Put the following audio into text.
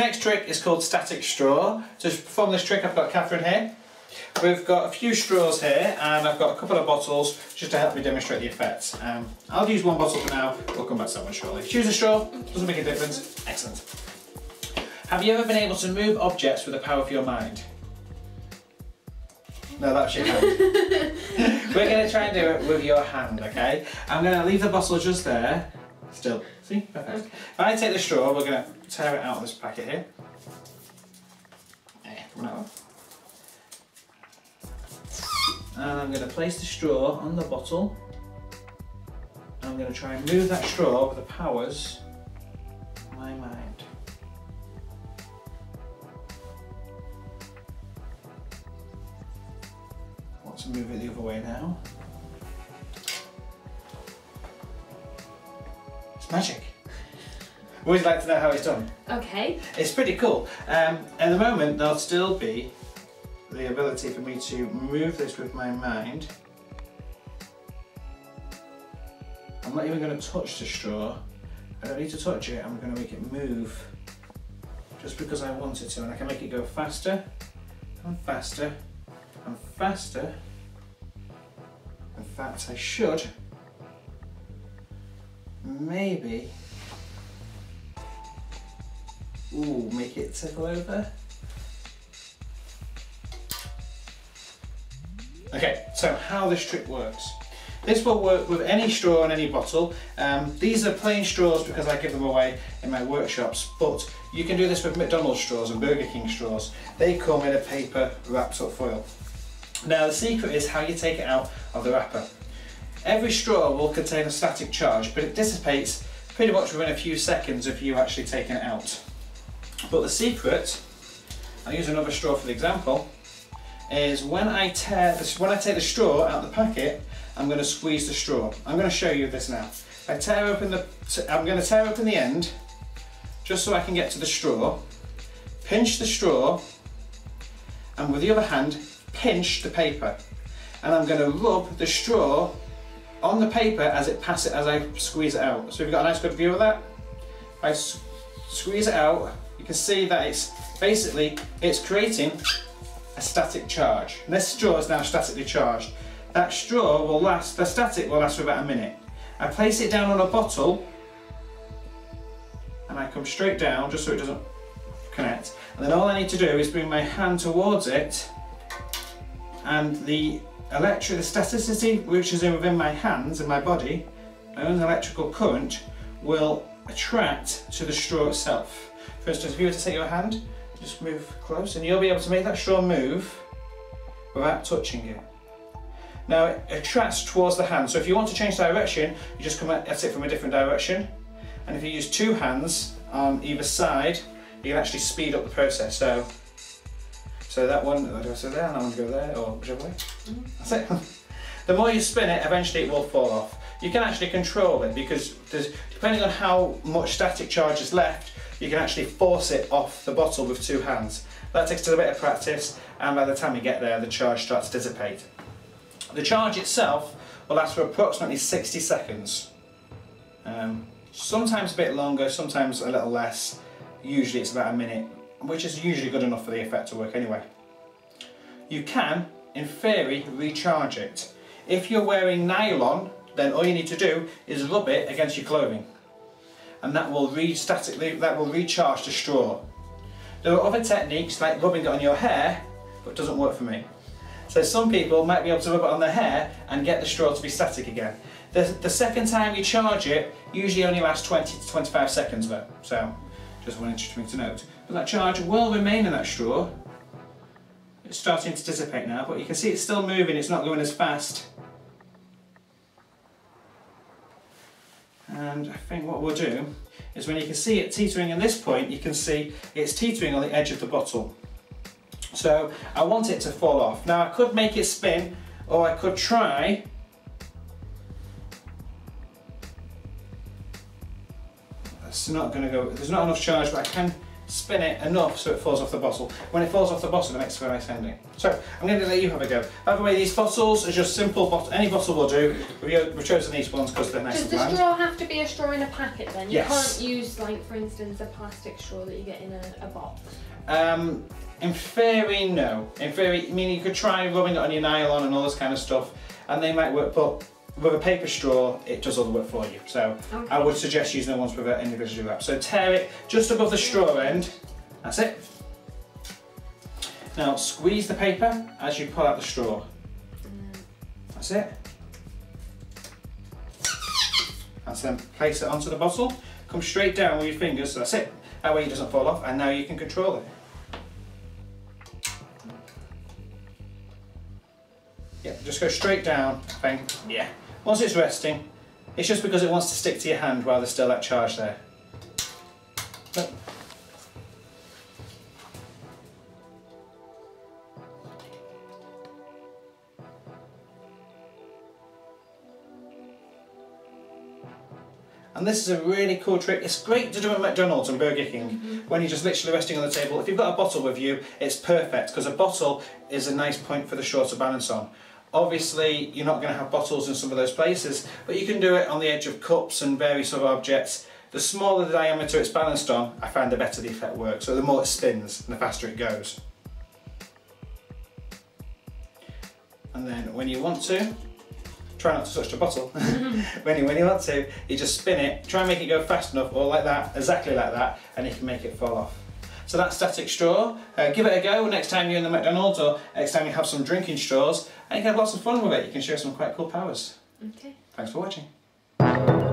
next trick is called static straw. To perform this trick I've got Catherine here. We've got a few straws here and I've got a couple of bottles just to help me demonstrate the effects. I'll use one bottle for now, we'll come back to that one shortly. Choose a straw, doesn't make a difference. Excellent. Have you ever been able to move objects with the power of your mind? No, that's your hand. We're going to try and do it with your hand, okay? I'm going to leave the bottle just there. Still, see? Perfect. Okay. If I take the straw, we're going to tear it out of this packet here. Come out. And I'm going to place the straw on the bottle. I'm going to try and move that straw with the powers of my mind. I want to move it the other way now. It's magic. Always like to know how it's done. Okay. It's pretty cool. At the moment, there'll still be the ability for me to move this with my mind. I'm not even going to touch the straw. I don't need to touch it, I'm going to make it move just because I want it to, and I can make it go faster and faster and faster. In fact, I should maybe make it tip over. Okay, so how this trick works. This will work with any straw and any bottle. These are plain straws because I give them away in my workshops, but you can do this with McDonald's straws and Burger King straws. They come in a paper wrapped up foil. Now the secret is how you take it out of the wrapper. Every straw will contain a static charge, but it dissipates pretty much within a few seconds of you actually taking it out. But the secret, I'll use another straw for the example, is when I take the straw out of the packet, I'm going to squeeze the straw. I'm going to show you this now. I'm going to tear open the end, just so I can get to the straw, pinch the straw, and with the other hand, pinch the paper. And I'm going to rub the straw on the paper as I squeeze it out. So we've got a nice good view of that. If I squeeze it out, you can see that it's creating a static charge. And this straw is now statically charged. That straw will last, the static will last for about a minute. I place it down on a bottle and I come straight down just so it doesn't connect. And then all I need to do is bring my hand towards it, and the staticity which is within my hands and my body, my own electrical current, will attract to the straw itself. For instance, if you were to take your hand, just move close and you'll be able to make that straw move without touching it. Now it attracts towards the hand, so if you want to change direction, you just come at it from a different direction. And if you use two hands on either side, you can actually speed up the process. So that one, I go there, and that one go there, or whichever way. That's it. The more you spin it, eventually it will fall off. You can actually control it because depending on how much static charge is left, you can actually force it off the bottle with two hands. That takes a bit of practice, and by the time you get there, the charge starts to dissipate. The charge itself will last for approximately 60 seconds. Sometimes a bit longer, sometimes a little less. Usually it's about a minute, which is usually good enough for the effect to work anyway. You can, in theory, recharge it. If you're wearing nylon, then all you need to do is rub it against your clothing, and that will recharge the straw. There are other techniques like rubbing it on your hair, but it doesn't work for me. So some people might be able to rub it on their hair and get the straw to be static again. The second time you charge it usually only lasts 20 to 25 seconds though, so just one interesting thing to note. But that charge will remain in that straw. It's starting to dissipate now, but you can see it's still moving, it's not going as fast. And I think what we'll do is when you can see it teetering in this point, you can see it's teetering on the edge of the bottle. So I want it to fall off. Now I could make it spin, or I could try it's not going to go, there's not enough charge, but I can spin it enough so it falls off the bottle. When it falls off the bottle, it makes a very nice ending. So I'm going to let you have a go. By the way, these bottles are just simple bottles. Any bottle will do. We've chosen these ones because they're nice and bland. Does the straw have to be a straw in a packet then? You Yes. can't use, like, for instance, a plastic straw that you get in a box? In theory, no. In theory, I mean, you could try rubbing it on your nylon and all this kind of stuff, and they might work, but with a paper straw, it does all the work for you. So I would suggest using the ones with an individual wrap. So tear it just above the straw end. That's it. Now squeeze the paper as you pull out the straw. That's it. And then place it onto the bottle. Come straight down with your fingers. So that's it. That way it doesn't fall off, and now you can control it. Yeah, just go straight down, I think. Yeah. Once it's resting, it's just because it wants to stick to your hand while there's still that charge there. Look. And this is a really cool trick. It's great to do at McDonald's and Burger King when you're just literally resting on the table. If you've got a bottle with you, it's perfect because a bottle is a nice point for the straw to balance on. Obviously, you're not going to have bottles in some of those places, but you can do it on the edge of cups and various other objects. The smaller the diameter it's balanced on, I find the better the effect works. So the more it spins and the faster it goes. And then when you want to, try not to touch the bottle. when you want to, you just spin it, try and make it go fast enough, or like that, exactly like that, and you can make it fall off. So that's static straw. Give it a go next time you're in the McDonald's, or next time you have some drinking straws, and you can have lots of fun with it. You can show some quite cool powers. Okay. Thanks for watching.